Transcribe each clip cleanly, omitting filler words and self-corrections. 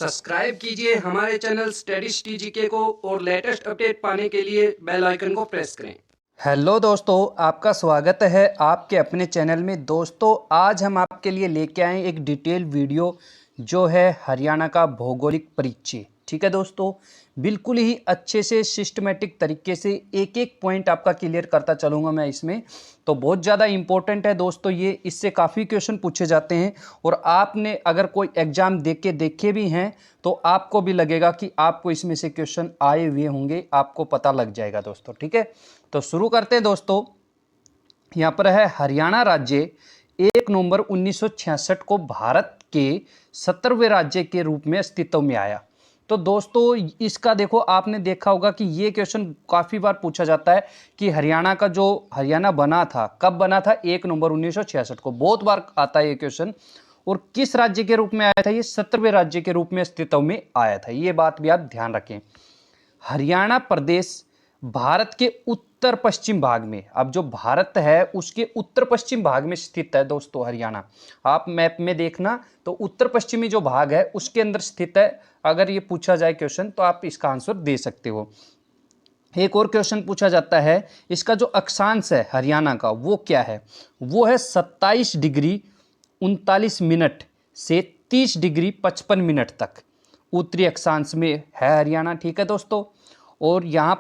Subscribe कीजिए हमारे channel studies टीजीके को और लेटेस्ट अपडेट पाने के लिए बेल आइकन को प्रेस करें। हेलो दोस्तों, आपका स्वागत है आपके अपने चैनल में। दोस्तों, आज हम आपके लिए लेके आए एक डिटेल वीडियो जो है हरियाणा का भौगोलिक परिचय। ठीक है दोस्तों, बिल्कुल ही अच्छे से सिस्टमेटिक तरीके से एक एक पॉइंट आपका क्लियर करता चलूँगा मैं इसमें। तो बहुत ज़्यादा इम्पोर्टेंट है दोस्तों ये, इससे काफ़ी क्वेश्चन पूछे जाते हैं और आपने अगर कोई एग्ज़ाम देखे भी हैं तो आपको भी लगेगा कि आपको इसमें से क्वेश्चन आए हुए होंगे, आपको पता लग जाएगा दोस्तों। ठीक है, तो शुरू करते हैं दोस्तों। यहाँ पर है हरियाणा राज्य 1 नवंबर 1966 को भारत के 17वें राज्य के रूप में अस्तित्व में आया। तो दोस्तों इसका देखो, आपने देखा होगा कि ये क्वेश्चन काफ़ी बार पूछा जाता है कि हरियाणा का जो हरियाणा बना था कब बना था, 1 नवंबर 1966 को। बहुत बार आता है ये क्वेश्चन। और किस राज्य के रूप में आया था, ये 17वें राज्य के रूप में अस्तित्व में आया था। ये बात भी आप ध्यान रखें। हरियाणा प्रदेश भारत के उत्तर पश्चिम भाग में, अब जो भारत है उसके उत्तर पश्चिम भाग में स्थित है दोस्तों हरियाणा। आप मैप में देखना तो उत्तर पश्चिमी जो भाग है उसके अंदर स्थित है। अगर ये पूछा जाए क्वेश्चन तो आप इसका आंसर दे सकते हो। एक और क्वेश्चन पूछा जाता है, इसका जो अक्षांश है हरियाणा का वो क्या है, वो है 27 डिग्री 39 मिनट से 30 डिग्री 55 मिनट तक उत्तरी अक्षांश में है हरियाणा। ठीक है दोस्तों, और यहाँ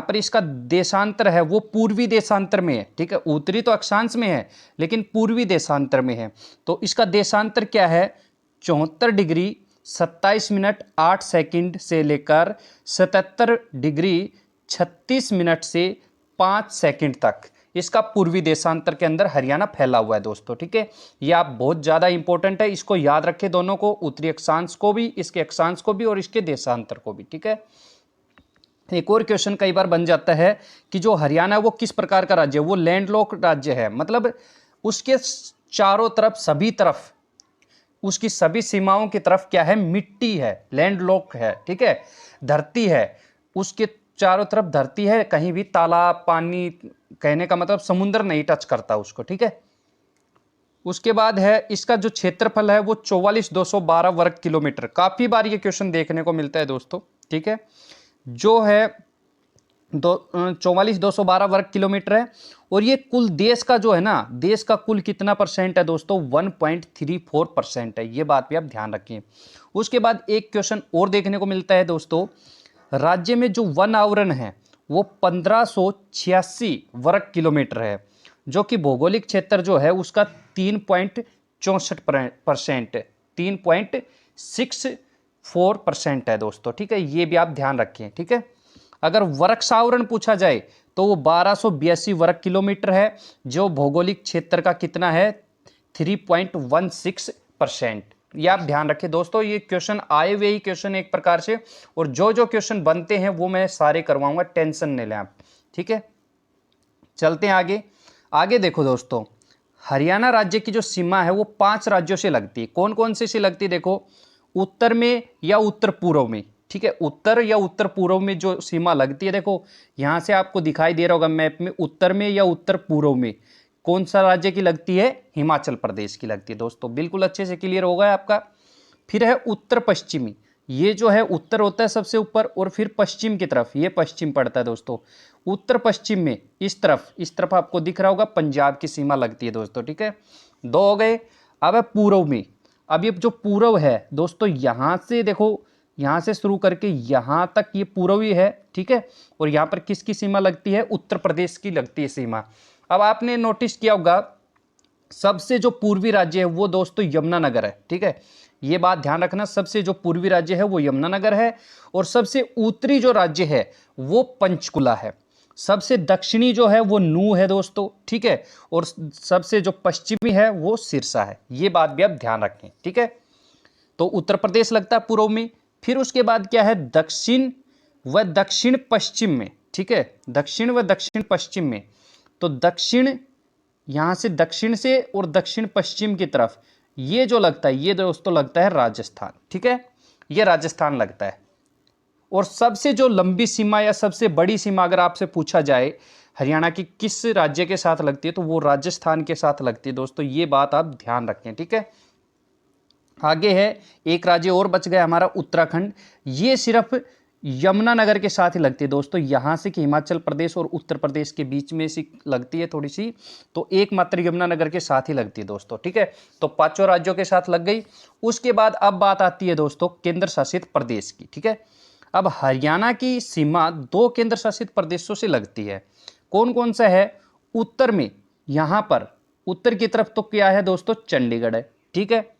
पर इसका देशांतर है वो पूर्वी देशांतर में है। ठीक है, उत्तरी तो अक्षांश में है लेकिन पूर्वी देशांतर में है। तो इसका देशांतर क्या है, 74 डिग्री 27 मिनट 8 सेकंड से लेकर 77 डिग्री 36 मिनट से 5 सेकंड तक इसका पूर्वी देशांतर के अंदर हरियाणा फैला हुआ है दोस्तों। ठीक है, ये आप बहुत ज़्यादा इंपॉर्टेंट है, इसको याद रखें दोनों को, उत्तरी अक्षांश को भी, इसके अक्षांश को भी और इसके देशांतर को भी। ठीक है, एक और क्वेश्चन कई बार बन जाता है कि जो हरियाणा वो किस प्रकार का राज्य है, वो लैंडलॉक्ड राज्य है, मतलब उसके चारों तरफ सभी तरफ उसकी सभी सीमाओं की तरफ क्या है, मिट्टी है, लैंडलॉक है। ठीक है, धरती है, उसके चारों तरफ धरती है, कहीं भी तालाब पानी, कहने का मतलब समुद्र नहीं टच करता उसको। ठीक है, उसके बाद है इसका जो क्षेत्रफल है वो 44,212 वर्ग किलोमीटर। काफी बार ये क्वेश्चन देखने को मिलता है दोस्तों। ठीक है, जो है 44,212 वर्ग किलोमीटर है। और ये कुल देश का जो है ना, देश का कुल कितना परसेंट है दोस्तों, 1.34% है। ये बात भी आप ध्यान रखिए। उसके बाद एक क्वेश्चन और देखने को मिलता है दोस्तों, राज्य में जो वन आवरण है वो 1586 वर्ग किलोमीटर है, जो कि भौगोलिक क्षेत्र जो है उसका 3.64%, 3.64% है दोस्तों। ठीक है, ये भी आप ध्यान रखें। ठीक है, अगर वर्ष आवरण पूछा जाए तो वो 1282 वर्ग किलोमीटर है, जो भौगोलिक क्षेत्र का कितना है, 3.16%। ये आप ध्यान रखें दोस्तों। ये क्वेश्चन आए हुए ही क्वेश्चन एक प्रकार से, और जो जो क्वेश्चन बनते हैं वो मैं सारे करवाऊंगा, टेंशन नहीं लें आप। ठीक है, चलते हैं आगे। आगे देखो दोस्तों, हरियाणा राज्य की जो सीमा है वो 5 राज्यों से लगती है। कौन कौन से लगती है, देखो, उत्तर में या उत्तर पूर्व में। ठीक है, उत्तर या उत्तर पूर्व में जो सीमा लगती है, देखो यहां से आपको दिखाई दे रहा होगा मैप में, उत्तर में या उत्तर पूर्व में कौन सा राज्य की लगती है, हिमाचल प्रदेश की लगती है दोस्तों। बिल्कुल अच्छे से क्लियर होगा आपका। फिर है उत्तर पश्चिमी, ये जो है उत्तर होता है सबसे ऊपर और फिर पश्चिम की तरफ ये पश्चिम पड़ता है दोस्तों। उत्तर पश्चिम में इस तरफ आपको दिख रहा होगा पंजाब की सीमा लगती है दोस्तों। ठीक है, 2 हो गए। अब है पूर्व में। अब ये जो पूर्व है दोस्तों, यहां से देखो, यहां से शुरू करके यहां तक ये पूर्व ही है। ठीक है, और यहां पर किसकी सीमा लगती है, उत्तर प्रदेश की लगती है सीमा। अब आपने नोटिस किया होगा सबसे जो पूर्वी राज्य है वो दोस्तों यमुनानगर है। ठीक है, ये बात ध्यान रखना, सबसे जो पूर्वी राज्य है वो यमुनानगर है, और सबसे उत्तरी जो राज्य है वो पंचकुला है। सबसे दक्षिणी जो है वो नूह है दोस्तों। ठीक है, और सबसे जो पश्चिमी है वो सिरसा है। ये बात भी आप ध्यान रखें। ठीक है, तो उत्तर प्रदेश लगता है पूर्व में। फिर उसके बाद क्या है, दक्षिण व दक्षिण पश्चिम में। ठीक है, दक्षिण व दक्षिण पश्चिम में, तो दक्षिण, यहां से दक्षिण से और दक्षिण पश्चिम की तरफ ये जो लगता है, ये दोस्तों लगता है राजस्थान। ठीक है, ये राजस्थान लगता है। और सबसे जो लंबी सीमा या सबसे बड़ी सीमा अगर आपसे पूछा जाए हरियाणा की किस राज्य के साथ लगती है, तो वो राजस्थान के साथ लगती है दोस्तों। ये बात आप ध्यान रखें। ठीक है, आगे है एक राज्य और बच गया हमारा उत्तराखंड। ये सिर्फ यमुनानगर के साथ ही लगती है दोस्तों, यहाँ से कि हिमाचल प्रदेश और उत्तर प्रदेश के बीच में से लगती है थोड़ी सी, तो एकमात्र यमुनानगर के साथ ही लगती है दोस्तों। ठीक है, तो पांचों राज्यों के साथ लग गई। उसके बाद अब बात आती है दोस्तों केंद्र शासित प्रदेश की। ठीक है, अब हरियाणा की सीमा 2 केंद्र शासित प्रदेशों से लगती है। कौन कौन सा है? उत्तर में यहाँ पर उत्तर की तरफ तो क्या है दोस्तों? चंडीगढ़ है। ठीक है,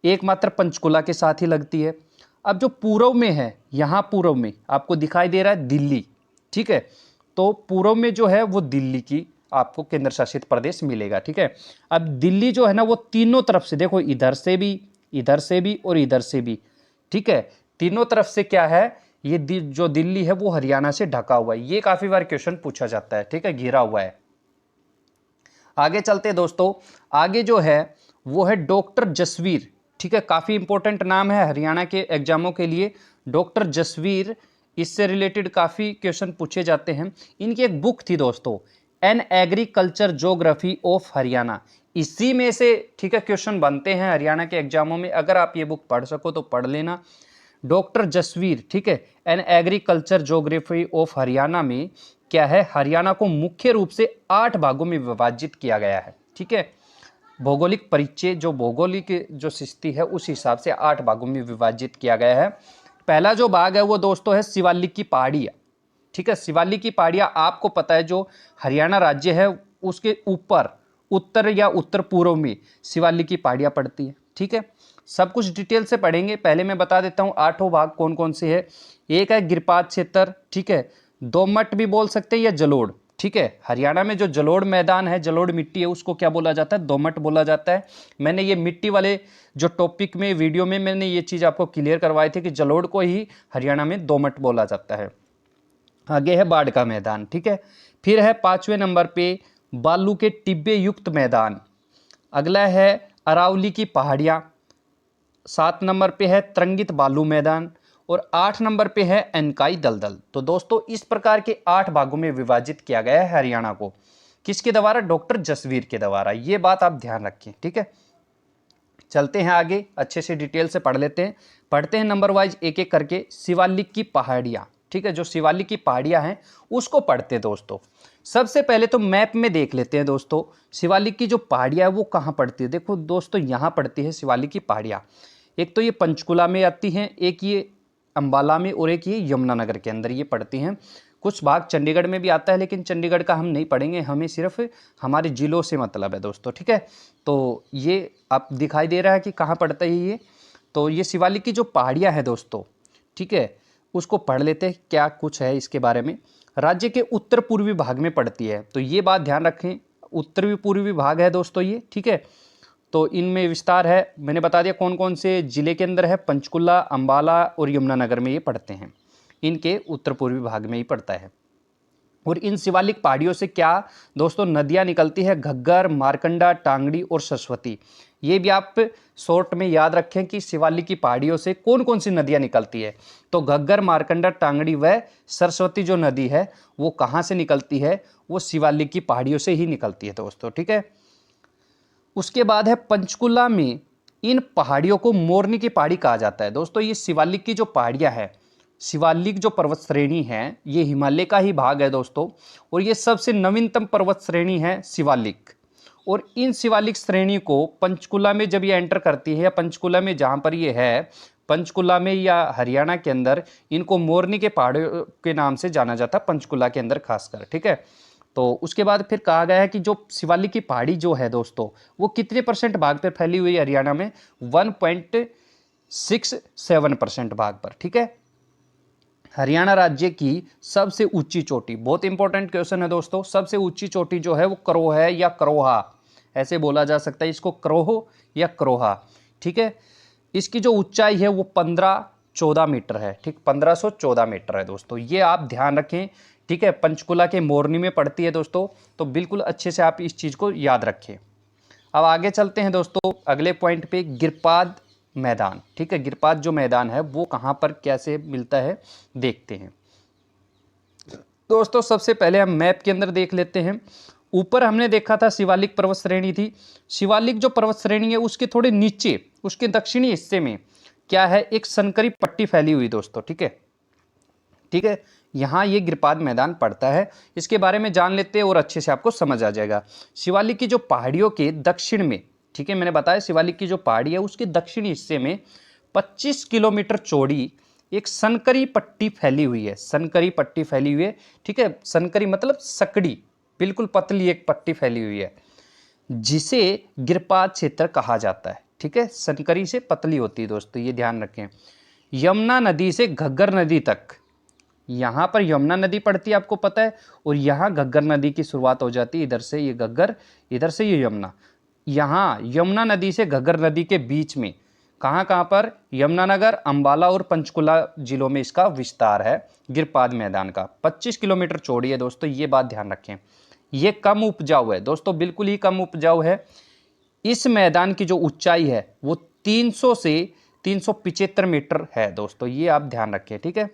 एकमात्र पंचकुला के साथ ही लगती है। अब जो पूर्व में है, यहाँ पूर्व में आपको दिखाई दे रहा है दिल्ली। ठीक है, तो पूर्व में जो है वो दिल्ली की आपको केंद्र शासित प्रदेश मिलेगा। ठीक है, अब दिल्ली जो है ना वो तीनों तरफ से, देखो इधर से भी, इधर से भी और इधर से भी। ठीक है, तीनों तरफ से क्या है, ये जो दिल्ली है वो हरियाणा से ढका हुआ है। ये काफी बार क्वेश्चन पूछा जाता है। ठीक है, घिरा हुआ है। आगे चलते हैं दोस्तों, आगे जो है वो है डॉक्टर जसवीर। ठीक है, काफी इंपॉर्टेंट नाम है हरियाणा के एग्जामों के लिए, डॉक्टर जसवीर। इससे रिलेटेड काफी क्वेश्चन पूछे जाते हैं। इनकी एक बुक थी दोस्तों, an agriculture geography of Haryana. इसी में से ठीक है क्वेश्चन बनते हैं हरियाणा के एग्जामों में। अगर आप ये बुक पढ़ सको तो पढ़ लेना, डॉक्टर जसवीर। ठीक है, an agriculture geography of Haryana में क्या है, हरियाणा को मुख्य रूप से 8 भागों में विभाजित किया गया है। ठीक है, भौगोलिक परिचय, जो भौगोलिक जो स्थिति है उस हिसाब से 8 भागों में विभाजित किया गया है। पहला जो भाग है वो दोस्तों है शिवालिक की पहाड़ियाँ। ठीक है, शिवालिक की पहाड़ियाँ आपको पता है जो हरियाणा राज्य है उसके ऊपर उत्तर या उत्तर पूर्व में शिवालिक की पहाड़ियाँ पड़ती है। ठीक है, सब कुछ डिटेल से पढ़ेंगे। पहले मैं बता देता हूँ 8 भाग कौन कौन से है। एक है गिरपात क्षेत्र। ठीक है, दोमट भी बोल सकते हैं या जलोढ़। ठीक है, हरियाणा में जो जलोढ़ मैदान है, जलोढ़ मिट्टी है, उसको क्या बोला जाता है? दोमट बोला जाता है। मैंने ये मिट्टी वाले जो टॉपिक में वीडियो में मैंने ये चीज़ आपको क्लियर करवाई थी कि जलोढ़ को ही हरियाणा में दोमट बोला जाता है। आगे है बाढ़ का मैदान। ठीक है, फिर है 5वें नंबर पे बालू के टिब्बे युक्त मैदान। अगला है अरावली की पहाड़ियाँ। 7 नंबर पे है तरंगित बालू मैदान और 8 नंबर पे है एनकाई दलदल। तो दोस्तों इस प्रकार के 8 भागों में विभाजित किया गया है हरियाणा को। किसके द्वारा? डॉक्टर जसवीर के द्वारा। ये बात आप ध्यान रखें। ठीक है, चलते हैं आगे, अच्छे से डिटेल से पढ़ लेते हैं। पढ़ते हैं नंबर वाइज एक एक करके। शिवालिक की पहाड़ियाँ। ठीक है, जो शिवालिक की पहाड़ियाँ हैं उसको पढ़ते हैं दोस्तों। सबसे पहले तो मैप में देख लेते हैं दोस्तों, शिवालिक की जो पहाड़ियाँ है वो कहाँ पड़ती है। देखो दोस्तों, यहाँ पड़ती है शिवालिक की पहाड़ियाँ। एक तो ये पंचकुला में आती हैं, एक ये अंबाला में और एक ये यमुनानगर के अंदर ये पड़ती हैं। कुछ भाग चंडीगढ़ में भी आता है, लेकिन चंडीगढ़ का हम नहीं पढ़ेंगे, हमें सिर्फ हमारे जिलों से मतलब है दोस्तों। ठीक है, तो ये आप दिखाई दे रहा है कि कहाँ पड़ता है ये। तो ये शिवालिक की जो पहाड़ियाँ हैं दोस्तों, ठीक है, उसको पढ़ लेते हैं क्या कुछ है इसके बारे में। राज्य के उत्तर पूर्वी भाग में पड़ती है, तो ये बात ध्यान रखें, उत्तरी पूर्वी भाग है दोस्तों ये। ठीक है, तो इनमें विस्तार है, मैंने बता दिया कौन कौन से जिले के अंदर है। पंचकुला, अंबाला और यमुनानगर में ये पड़ते हैं, इनके उत्तर पूर्वी भाग में ही पड़ता है। और इन शिवालिक पहाड़ियों से क्या दोस्तों नदियाँ निकलती है? घग्गर, मारकंडा, टांगड़ी और सरस्वती। ये भी आप शॉर्ट में याद रखें कि शिवालिक की पहाड़ियों से कौन कौन सी नदियाँ निकलती है। तो घग्गर, मारकंडा, टांगड़ी व सरस्वती जो नदी है वो कहाँ से निकलती है? वो शिवालिक की पहाड़ियों से ही निकलती है दोस्तों। ठीक है, उसके बाद है पंचकुला में इन पहाड़ियों को मोरनी की पहाड़ी कहा जाता है। दोस्तों ये शिवालिक की जो पहाड़ियाँ हैं, शिवालिक जो पर्वत श्रेणी है ये हिमालय का ही भाग है दोस्तों, और ये सबसे नवीनतम पर्वत श्रेणी है शिवालिक। और इन शिवालिक श्रेणी को पंचकुला में जब ये एंटर करती है, या पंचकुला में जहाँ पर ये है, पंचकुला में या हरियाणा के अंदर, इनको मोरनी के पहाड़ों के नाम से जाना जाता है, पंचकुला के अंदर खासकर। ठीक है, तो उसके बाद फिर कहा गया है कि जो शिवालिक की पहाड़ी जो है दोस्तों वो कितने % भाग पर फैली हुई है हरियाणा में? 1.67% भाग पर। ठीक है, हरियाणा राज्य की सबसे ऊंची चोटी, बहुत इंपॉर्टेंट क्वेश्चन है दोस्तों, सबसे ऊंची चोटी जो है वो करोह है या करोहा, ऐसे बोला जा सकता है इसको, करोह या करोहा। ठीक है, इसकी जो ऊंचाई है वो 1514 मीटर है। ठीक, 1514 मीटर है दोस्तों, ये आप ध्यान रखें। ठीक है, पंचकुला के मोरनी में पड़ती है दोस्तों, तो बिल्कुल अच्छे से आप इस चीज़ को याद रखें। अब आगे चलते हैं दोस्तों अगले पॉइंट पे, गिरपाद मैदान। ठीक है, गिरपाद जो मैदान है वो कहाँ पर कैसे मिलता है देखते हैं दोस्तों। सबसे पहले हम मैप के अंदर देख लेते हैं। ऊपर हमने देखा था शिवालिक पर्वत श्रेणी थी। शिवालिक जो पर्वत श्रेणी है उसके थोड़े नीचे, उसके दक्षिणी हिस्से में क्या है, एक संकरी पट्टी फैली हुई दोस्तों। ठीक है, ठीक है, यहाँ ये गिरपाद मैदान पड़ता है। इसके बारे में जान लेते हैं और अच्छे से आपको समझ आ जाएगा। शिवालिक की जो पहाड़ियों के दक्षिण में, ठीक है, मैंने बताया शिवालिक की जो पहाड़ी है उसके दक्षिणी हिस्से में 25 किलोमीटर चौड़ी एक सनकरी पट्टी फैली हुई है। सनकरी पट्टी फैली हुई है, ठीक है, सनकरी मतलब सकड़ी, बिल्कुल पतली एक पट्टी फैली हुई है, जिसे गिरपाद क्षेत्र कहा जाता है। ठीक है, सनकरी से पतली होती है दोस्तों, ये ध्यान रखें। यमुना नदी से घग्गर नदी तक, यहाँ पर यमुना नदी पड़ती है आपको पता है, और यहाँ घग्गर नदी की शुरुआत हो जाती है, इधर से ये घग्गर, इधर से ये यमुना। यहाँ यमुना नदी से घग्गर नदी के बीच में कहाँ कहाँ पर, यमुनानगर, अंबाला और पंचकुला जिलों में इसका विस्तार है गिरपाद मैदान का। 25 किलोमीटर चौड़ी है दोस्तों, ये बात ध्यान रखें। ये कम उपजाऊ है दोस्तों, बिल्कुल ही कम उपजाऊ है। इस मैदान की जो ऊंचाई है वो 300 से 375 मीटर है दोस्तों, ये आप ध्यान रखें। ठीक है,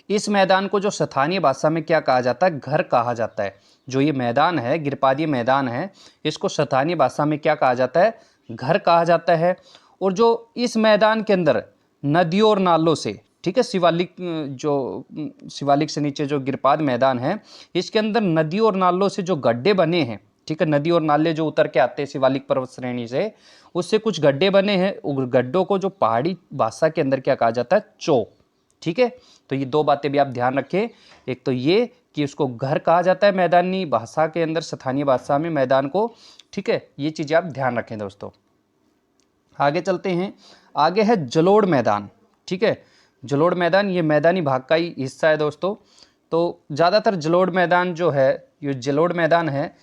इस मैदान को जो स्थानीय भाषा में क्या कहा जाता है, घर कहा जाता है। जो ये मैदान है, गिरपादीय मैदान है, इसको स्थानीय भाषा में क्या कहा जाता है, घर कहा जाता है। और जो इस मैदान के अंदर नदियों और नालों से, ठीक है, शिवालिक जो शिवालिक से नीचे जो गिरपाद मैदान है, इसके अंदर नदियों और नालों से जो गड्ढे बने हैं, ठीक है, नदी और नाले जो उतर के आते हैं शिवालिक पर्वत श्रेणी से, उससे कुछ गड्ढे बने हैं। उन गड्ढों को जो पहाड़ी भाषा के अंदर क्या कहा जाता है, चो। ठीक है, तो ये दो बातें भी आप ध्यान रखें। एक तो ये कि उसको घर कहा जाता है मैदानी भाषा के अंदर, स्थानीय भाषा में मैदान को। ठीक है, ये चीज़ें आप ध्यान रखें दोस्तों। आगे चलते हैं, आगे है जलोढ़ मैदान। ठीक है, जलोढ़ मैदान ये मैदानी भाग का ही हिस्सा है दोस्तों। तो ज़्यादातर जलोढ़ मैदान जो है, ये जलोढ़ मैदान है,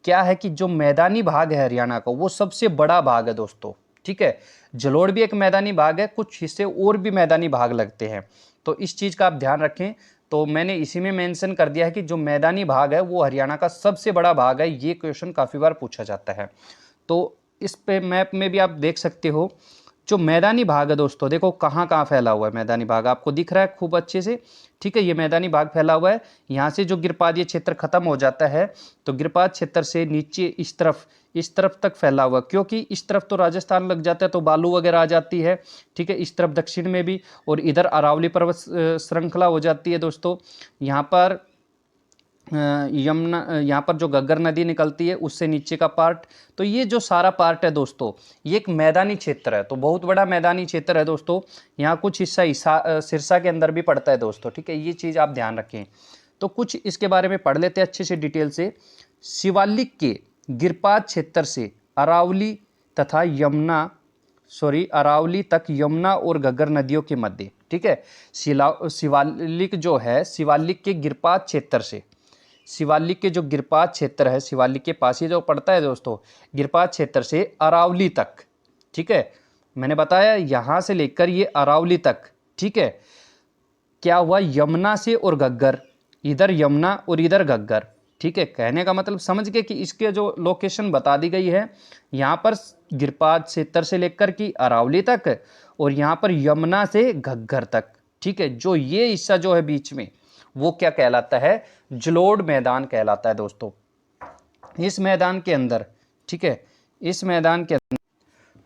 क्या है कि जो मैदानी भाग है हरियाणा का वो सबसे बड़ा भाग है दोस्तों। ठीक है, जलोढ़ भी एक मैदानी भाग है, कुछ हिस्से और भी मैदानी भाग लगते हैं, तो इस चीज़ का आप ध्यान रखें। तो मैंने इसी में मेंशन कर दिया है कि जो मैदानी भाग है वो हरियाणा का सबसे बड़ा भाग है। ये क्वेश्चन काफ़ी बार पूछा जाता है। तो इस पे मैप में भी आप देख सकते हो जो मैदानी भाग है दोस्तों, देखो कहाँ कहाँ फैला हुआ है मैदानी भाग, आपको दिख रहा है खूब अच्छे से। ठीक है, ये मैदानी भाग फैला हुआ है। यहाँ से जो गिरपादीय क्षेत्र खत्म हो जाता है, तो गिरपाद क्षेत्र से नीचे इस तरफ तक फैला हुआ, क्योंकि इस तरफ तो राजस्थान लग जाता है तो बालू वगैरह आ जाती है। ठीक है, इस तरफ दक्षिण में भी, और इधर अरावली पर्वत श्रृंखला हो जाती है दोस्तों। यहाँ पर यमुना, यहाँ पर जो घग्गर नदी निकलती है उससे नीचे का पार्ट, तो ये जो सारा पार्ट है दोस्तों, ये एक मैदानी क्षेत्र है। तो बहुत बड़ा मैदानी क्षेत्र है दोस्तों। यहाँ कुछ हिस्सा सिरसा के अंदर भी पड़ता है दोस्तों। ठीक है, ये चीज़ आप ध्यान रखें। तो कुछ इसके बारे में पढ़ लेते हैं अच्छे से डिटेल से। शिवालिक के गिरपाद क्षेत्र से अरावली तथा अरावली तक यमुना और घग्गर नदियों के मध्य, ठीक है, शिवालिक जो है, शिवालिक के गिरपाद क्षेत्र से, शिवालिक के जो गिरपाद क्षेत्र है, शिवालिक के पास ही जो पड़ता है दोस्तों, गिरपाद क्षेत्र से अरावली तक, ठीक है, मैंने बताया यहाँ से लेकर ये अरावली तक। ठीक है, क्या हुआ, यमुना से और घग्गर, इधर यमुना और इधर घग्गर। ठीक है, कहने का मतलब समझ गए कि इसके जो लोकेशन बता दी गई है, यहाँ पर गिरपाद क्षेत्र से लेकर की अरावली तक, और यहाँ पर यमुना से घग्गर तक। ठीक है, जो ये हिस्सा जो है बीच में, वो क्या कहलाता है, जलोढ़ मैदान कहलाता है दोस्तों। इस मैदान के अंदर, ठीक है, इस मैदान के अंदर,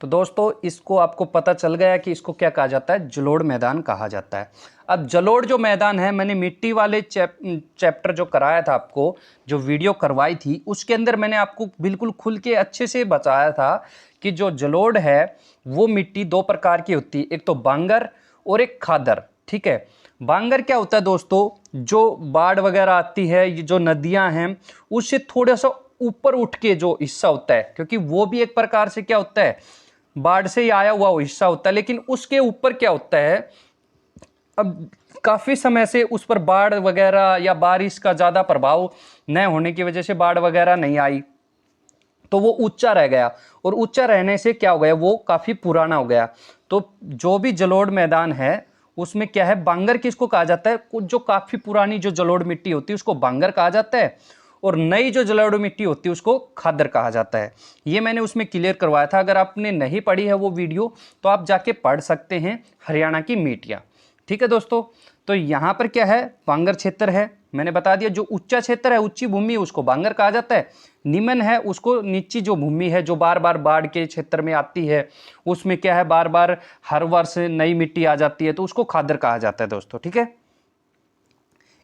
तो दोस्तों इसको आपको पता चल गया कि इसको क्या कहा जाता है, जलोढ़ मैदान कहा जाता है। अब जलोढ़ जो मैदान है, मैंने मिट्टी वाले चैप्टर जो कराया था आपको, जो वीडियो करवाई थी, उसके अंदर मैंने आपको बिल्कुल खुल के अच्छे से बताया था कि जो जलोढ़ है वो मिट्टी दो प्रकार की होती है, एक तो बांगर और एक खादर। ठीक है, बांगर क्या होता है दोस्तों, जो बाढ़ वगैरह आती है, ये जो नदियां हैं उससे थोड़ा सा ऊपर उठ के जो हिस्सा होता है, क्योंकि वो भी एक प्रकार से क्या होता है, बाढ़ से ही आया हुआ वो हिस्सा होता है, लेकिन उसके ऊपर क्या होता है, अब काफ़ी समय से उस पर बाढ़ वगैरह या बारिश का ज़्यादा प्रभाव न होने की वजह से बाढ़ वगैरह नहीं आई, तो वो ऊंचा रह गया, और ऊंचा रहने से क्या हो गया, वो काफ़ी पुराना हो गया। तो जो भी जलोढ़ मैदान है उसमें क्या है, बांगर किसको कहा जाता है, जो काफ़ी पुरानी जो जलोढ़ मिट्टी होती है उसको बांगर कहा जाता है, और नई जो जलोढ़ मिट्टी होती है उसको खादर कहा जाता है। ये मैंने उसमें क्लियर करवाया था। अगर आपने नहीं पढ़ी है वो वीडियो, तो आप जाके पढ़ सकते हैं, हरियाणा की मिट्टियाँ। ठीक है दोस्तों, तो यहाँ पर क्या है, बांगर क्षेत्र है, मैंने बता दिया। जो ऊंचा क्षेत्र है, ऊंची भूमि, उसको बांगर कहा जाता है। निम्न है उसको नीची जो भूमि है, जो बार बार बाढ़ के क्षेत्र में आती है, उसमें क्या है, बार बार हर वर्ष नई मिट्टी आ जाती है, तो उसको खादर कहा जाता है दोस्तों, ठीक है।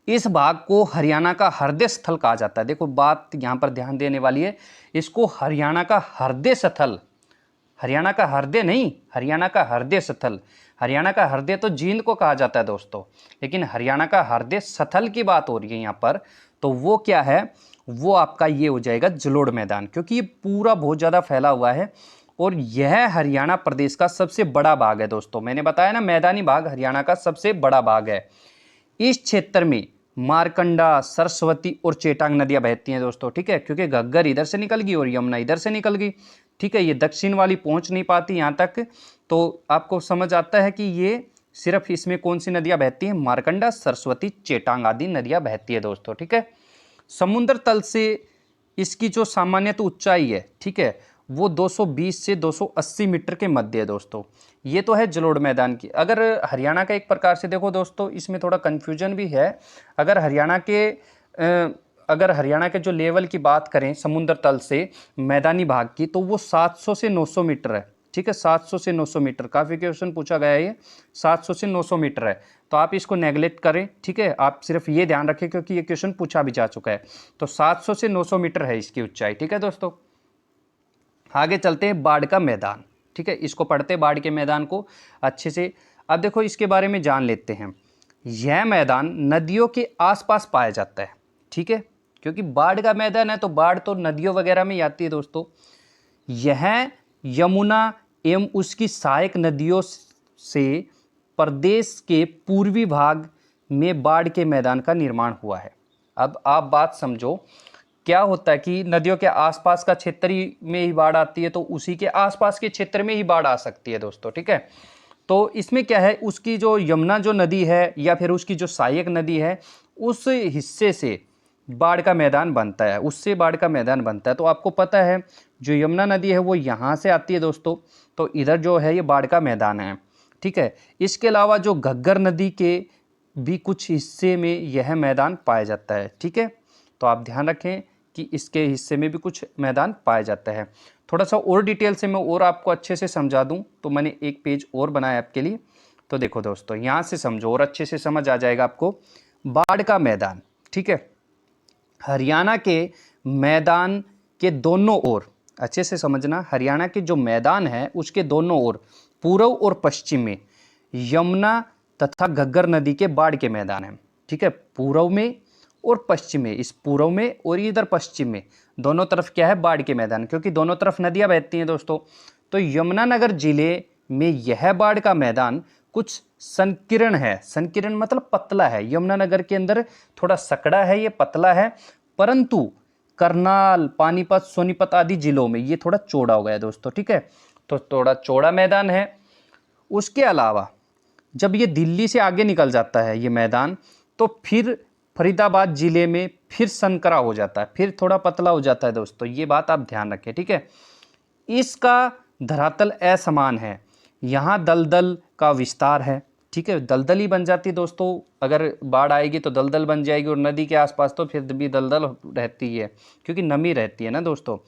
इस भाग को हरियाणा का हृदय स्थल कहा जाता है। देखो बात यहाँ पर ध्यान देने वाली है, इसको हरियाणा का हृदय स्थल, हरियाणा का हृदय नहीं, हरियाणा का हृदय स्थल। हरियाणा का हृदय तो जींद को कहा जाता है दोस्तों, लेकिन हरियाणा का हृदय स्थल की बात हो रही है यहाँ पर, तो वो क्या है, वो आपका ये हो जाएगा जलोढ़ मैदान, क्योंकि ये पूरा बहुत ज़्यादा फैला हुआ है और यह हरियाणा प्रदेश का सबसे बड़ा भाग है दोस्तों। मैंने बताया ना, मैदानी भाग हरियाणा का सबसे बड़ा भाग है। इस क्षेत्र में मारकंडा, सरस्वती और चेटांग नदियां बहती हैं दोस्तों, ठीक है, क्योंकि घग्गर इधर से निकल गई और यमुना इधर से निकल गई, ठीक है। ये दक्षिण वाली पहुंच नहीं पाती यहाँ तक, तो आपको समझ आता है कि ये सिर्फ इसमें कौन सी नदियां बहती हैं, मारकंडा, सरस्वती, चेटांग आदि नदियां बहती है दोस्तों, ठीक है। समुद्र तल से इसकी जो सामान्यतः ऊंचाई है, ठीक है, वो 220 से 280 मीटर के मध्य है दोस्तों। ये तो है जलोढ़ मैदान की। अगर हरियाणा का एक प्रकार से देखो दोस्तों, इसमें थोड़ा कन्फ्यूजन भी है। अगर हरियाणा के जो लेवल की बात करें समुद्र तल से मैदानी भाग की, तो वो 700 से 900 मीटर है, ठीक है। 700 से 900 मीटर, काफ़ी क्वेश्चन पूछा गया है, ये 700 से 900 मीटर है, तो आप इसको नेगलेक्ट करें, ठीक है। आप सिर्फ ये ध्यान रखें क्योंकि ये क्वेश्चन पूछा भी जा चुका है। तो 700 से 900 मीटर है इसकी ऊंचाई, ठीक है दोस्तों। आगे चलते हैं, बाढ़ का मैदान, ठीक है, इसको पढ़ते हैं बाढ़ के मैदान को अच्छे से। अब देखो इसके बारे में जान लेते हैं। यह मैदान नदियों के आसपास पाया जाता है, ठीक है, क्योंकि बाढ़ का मैदान है तो बाढ़ तो नदियों वगैरह में ही आती है दोस्तों। यह यमुना एवं उसकी सहायक नदियों से प्रदेश के पूर्वी भाग में बाढ़ के मैदान का निर्माण हुआ है। अब आप बात समझो, क्या होता है कि नदियों के आसपास का क्षेत्र ही में ही बाढ़ आती है, तो उसी के आसपास के क्षेत्र में ही बाढ़ आ सकती है दोस्तों, ठीक है। तो इसमें क्या है, उसकी जो यमुना जो नदी है या फिर उसकी जो सहायक नदी है, उस हिस्से से बाढ़ का मैदान बनता है, उससे बाढ़ का मैदान बनता है। तो आपको पता है जो यमुना नदी है वो यहाँ से आती है दोस्तों, तो इधर जो है ये बाढ़ का मैदान है, ठीक है। इसके अलावा जो घग्गर नदी के भी कुछ हिस्से में यह मैदान पाया जाता है, ठीक है। तो आप ध्यान रखें कि इसके हिस्से में भी कुछ मैदान पाया जाता है। थोड़ा सा और डिटेल से मैं और आपको अच्छे से समझा दूं, तो मैंने एक पेज और बनाया आपके लिए। तो देखो दोस्तों, यहाँ से समझो और अच्छे से समझ आ जाएगा आपको। बाढ़ का मैदान, ठीक है, हरियाणा के मैदान के दोनों ओर, अच्छे से समझना, हरियाणा के जो मैदान है उसके दोनों ओर, पूर्व और पश्चिम में यमुना तथा घग्गर नदी के बाढ़ के मैदान हैं, ठीक है। पूर्व में और पश्चिम में, इस पूर्व में और इधर पश्चिम में, दोनों तरफ क्या है, बाढ़ के मैदान, क्योंकि दोनों तरफ नदियां बहती हैं दोस्तों। तो यमुनानगर जिले में यह बाढ़ का मैदान कुछ संकीर्ण है, संकीर्ण मतलब पतला है। यमुनानगर के अंदर थोड़ा सकड़ा है, ये पतला है, परंतु करनाल, पानीपत, सोनीपत आदि जिलों में ये थोड़ा चौड़ा हो गया दोस्तों, ठीक है। तो थोड़ा चौड़ा मैदान है। उसके अलावा जब ये दिल्ली से आगे निकल जाता है ये मैदान, तो फिर फरीदाबाद जिले में फिर संकरा हो जाता है, फिर थोड़ा पतला हो जाता है दोस्तों। ये बात आप ध्यान रखें, ठीक है। इसका धरातल असमान है, यहाँ दलदल का विस्तार है, ठीक है। दलदल ही बन जाती है दोस्तों, अगर बाढ़ आएगी तो दलदल बन जाएगी, और नदी के आसपास तो फिर भी दलदल रहती है क्योंकि नमी रहती है ना दोस्तों।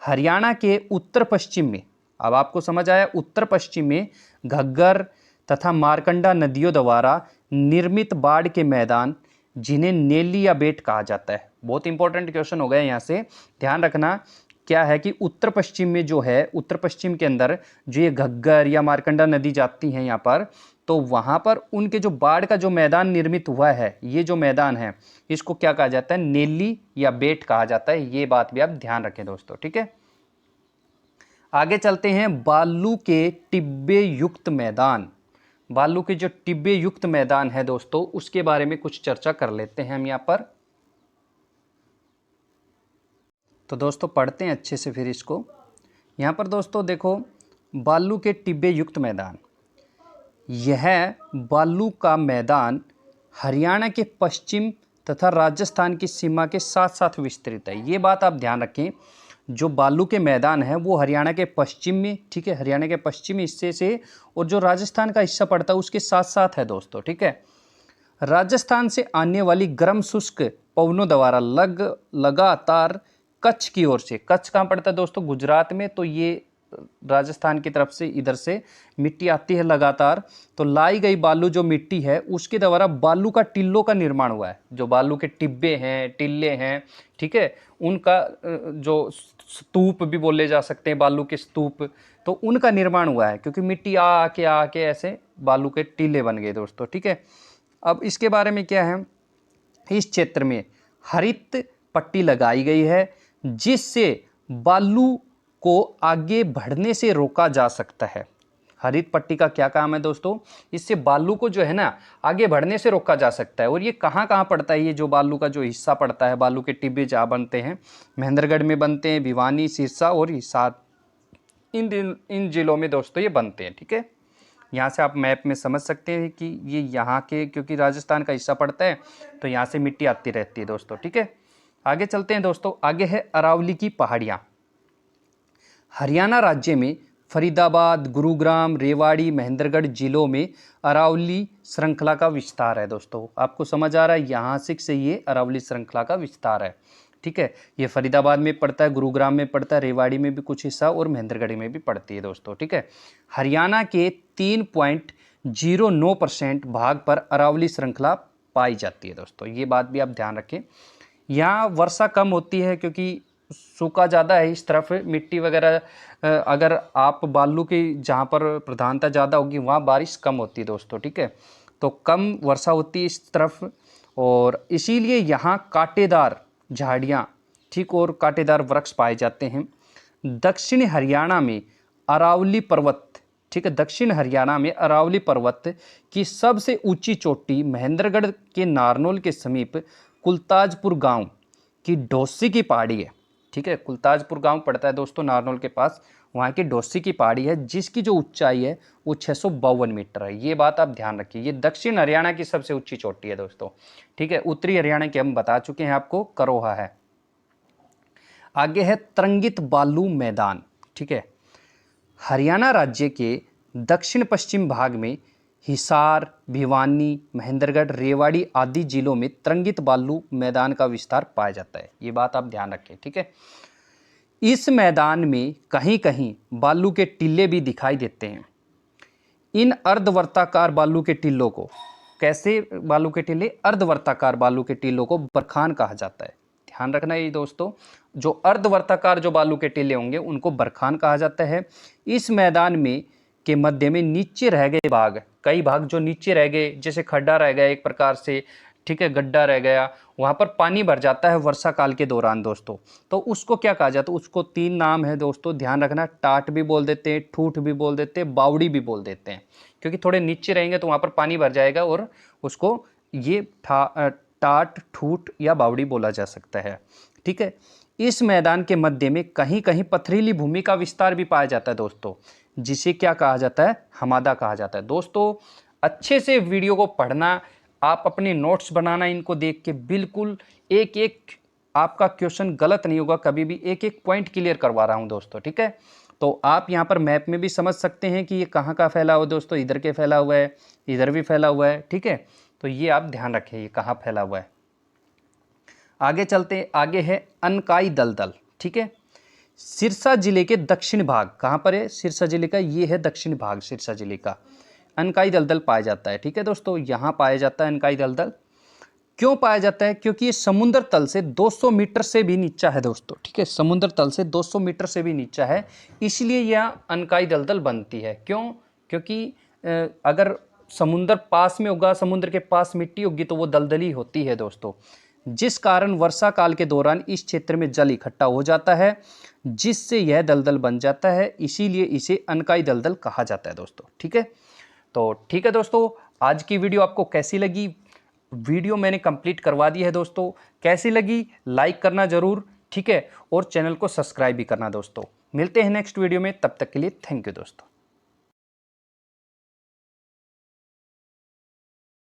हरियाणा के उत्तर पश्चिम में, अब आपको समझ आया, उत्तर पश्चिम में घग्गर तथा मारकंडा नदियों द्वारा निर्मित बाढ़ के मैदान, जिन्हें नेली या बेट कहा जाता है। बहुत इंपॉर्टेंट क्वेश्चन हो गया यहाँ से, ध्यान रखना। क्या है कि उत्तर पश्चिम में जो है, उत्तर पश्चिम के अंदर जो ये घग्गर या मारकंडा नदी जाती हैं यहाँ पर, तो वहाँ पर उनके जो बाढ़ का जो मैदान निर्मित हुआ है, ये जो मैदान है इसको क्या कहा जाता है, नेली या बेट कहा जाता है। ये बात भी आप ध्यान रखें दोस्तों, ठीक है। आगे चलते हैं, बालू के टिब्बे युक्त मैदान। बालू के जो टिब्बे युक्त मैदान है दोस्तों, उसके बारे में कुछ चर्चा कर लेते हैं हम यहाँ पर। तो दोस्तों पढ़ते हैं अच्छे से फिर इसको। यहाँ पर दोस्तों देखो, बालू के टिब्बे युक्त मैदान, यह बालू का मैदान हरियाणा के पश्चिम तथा राजस्थान की सीमा के साथ साथ विस्तृत है। ये बात आप ध्यान रखें, जो बालू के मैदान है वो हरियाणा के पश्चिम में, ठीक है, हरियाणा के पश्चिमी हिस्से से, और जो राजस्थान का हिस्सा पड़ता है उसके साथ साथ है दोस्तों, ठीक है। राजस्थान से आने वाली गर्म शुष्क पवनों द्वारा लगातार कच्छ की ओर से, कच्छ कहाँ पड़ता है दोस्तों, गुजरात में, तो ये राजस्थान की तरफ से इधर से मिट्टी आती है लगातार, तो लाई गई बालू जो मिट्टी है उसके द्वारा बालू का टिल्लों का निर्माण हुआ है। जो बालू के टिब्बे हैं, टिल्ले हैं, ठीक है, उनका जो स्तूप भी बोले जा सकते हैं, बालू के स्तूप, तो उनका निर्माण हुआ है, क्योंकि मिट्टी आके आके ऐसे बालू के टीले बन गए दोस्तों, ठीक है। अब इसके बारे में क्या है, इस क्षेत्र में हरित पट्टी लगाई गई है जिससे बालू को आगे बढ़ने से रोका जा सकता है। हरित पट्टी का क्या काम है दोस्तों, इससे बालू को जो है ना आगे बढ़ने से रोका जा सकता है। और ये कहाँ कहाँ पड़ता है, ये जो बालू का जो हिस्सा पड़ता है, बालू के टिब्बे जहाँ बनते हैं, महेंद्रगढ़ में बनते हैं, भिवानी, सिरसा और हिसार, इन जिलों में दोस्तों ये बनते हैं, ठीक है। यहाँ से आप मैप में समझ सकते हैं कि ये यहाँ के, क्योंकि राजस्थान का हिस्सा पड़ता है तो यहाँ से मिट्टी आती रहती है दोस्तों, ठीक है। आगे चलते हैं दोस्तों, आगे है अरावली की पहाड़ियाँ। हरियाणा राज्य में फरीदाबाद, गुरुग्राम, रेवाड़ी, महेंद्रगढ़ जिलों में अरावली श्रृंखला का विस्तार है दोस्तों। आपको समझ आ रहा है, यहाँ से ये अरावली श्रृंखला का विस्तार है, ठीक है। ये फरीदाबाद में पड़ता है, गुरुग्राम में पड़ता है, रेवाड़ी में भी कुछ हिस्सा और महेंद्रगढ़ में भी पड़ती है दोस्तों, ठीक है। हरियाणा के 3.09% भाग पर अरावली श्रृंखला पाई जाती है दोस्तों, ये बात भी आप ध्यान रखें। यहाँ वर्षा कम होती है क्योंकि सूखा ज़्यादा है इस तरफ, मिट्टी वगैरह अगर आप बालू की जहाँ पर प्रधानता ज़्यादा होगी वहाँ बारिश कम होती है दोस्तों, ठीक है, तो कम वर्षा होती है इस तरफ, और इसीलिए यहाँ कांटेदार झाड़ियाँ, ठीक, और कांटेदार वृक्ष पाए जाते हैं। दक्षिण हरियाणा में अरावली पर्वत, ठीक है, दक्षिण हरियाणा में अरावली पर्वत की सबसे ऊंची चोटी महेंद्रगढ़ के नारनौल के समीप कुलताजपुर गांव की ढोसी की पहाड़ी है, ठीक है। कुलताजपुर गांव पड़ता है दोस्तों नारनौल के पास, वहाँ की ढोसी की पहाड़ी है जिसकी जो ऊंचाई है वो 652 मीटर है। ये बात आप ध्यान रखिए, ये दक्षिण हरियाणा की सबसे ऊंची चोटी है दोस्तों, ठीक है। उत्तरी हरियाणा की हम बता चुके हैं आपको, करोहा है। आगे है तरंगित बालू मैदान, ठीक है। हरियाणा राज्य के दक्षिण पश्चिम भाग में हिसार, भिवानी, महेंद्रगढ़, रेवाड़ी आदि जिलों में तरंगित बालू मैदान का विस्तार पाया जाता है। ये बात आप ध्यान रखें, ठीक है। इस मैदान में कहीं कहीं बालू के टीले भी दिखाई देते हैं। इन अर्धवर्ताकार बालू के टीलों को, कैसे बालू के टीले, अर्धवर्ताकार बालू के टीलों को बरखान कहा जाता है। ध्यान रखना ये दोस्तों, जो अर्धवर्ताकार जो बालू के टीले होंगे उनको बरखान कहा जाता है। इस मैदान में के मध्य में नीचे रह गए भाग, कई भाग जो नीचे रह गए, जैसे खड्डा रह गया एक प्रकार से, ठीक है, गड्ढा रह गया, वहाँ पर पानी भर जाता है वर्षा काल के दौरान दोस्तों, तो उसको क्या कहा जाता है, उसको 3 नाम है दोस्तों, ध्यान रखना। टाट भी बोल देते हैं, ठूठ भी बोल देते हैं, बावड़ी भी बोल देते हैं, क्योंकि थोड़े नीचे रहेंगे तो वहाँ पर पानी भर जाएगा और उसको ये टाट, ठूठ या बावड़ी बोला जा सकता है, ठीक है। इस मैदान के मध्य में कहीं कहीं पथरीली भूमि का विस्तार भी पाया जाता है दोस्तों, जिसे क्या कहा जाता है, हमादा कहा जाता है। दोस्तों अच्छे से वीडियो को पढ़ना, आप अपने नोट्स बनाना, इनको देख के बिल्कुल एक एक आपका क्वेश्चन गलत नहीं होगा कभी भी, एक एक पॉइंट क्लियर करवा रहा हूं दोस्तों, ठीक है। तो आप यहाँ पर मैप में भी समझ सकते हैं कि ये कहाँ का फैला हुआ है दोस्तों, इधर के फैला हुआ है, इधर भी फैला हुआ है, ठीक है। तो ये आप ध्यान रखें ये कहाँ फैला हुआ है। आगे चलते, आगे है अनकाई दलदल, ठीक है। सिरसा जिले के दक्षिण भाग, कहाँ पर है, सिरसा जिले का, ये है दक्षिण भाग सिरसा जिले का, अनकाई दलदल पाया जाता है, ठीक है दोस्तों। यहाँ पाया जाता है अनकाई दलदल, क्यों पाया जाता है, क्योंकि ये समुद्र तल से 200 मीटर से भी नीचा है दोस्तों, ठीक है, समुद्र तल से 200 मीटर से भी नीचा है, इसलिए यह अनकाई दलदल बनती है। क्यों, क्योंकि अगर समुद्र पास में होगा, समुद्र के पास मिट्टी होगी तो वो दलदली होती है दोस्तों, जिस कारण वर्षा काल के दौरान इस क्षेत्र में जल इकट्ठा हो जाता है, जिससे यह दलदल बन जाता है, इसीलिए इसे अनकाई दलदल कहा जाता है दोस्तों, ठीक है। तो ठीक है दोस्तों, आज की वीडियो आपको कैसी लगी, वीडियो मैंने कंप्लीट करवा दी है दोस्तों, कैसी लगी लाइक करना जरूर, ठीक है, और चैनल को सब्सक्राइब भी करना दोस्तों। मिलते हैं नेक्स्ट वीडियो में, तब तक के लिए थैंक यू दोस्तों।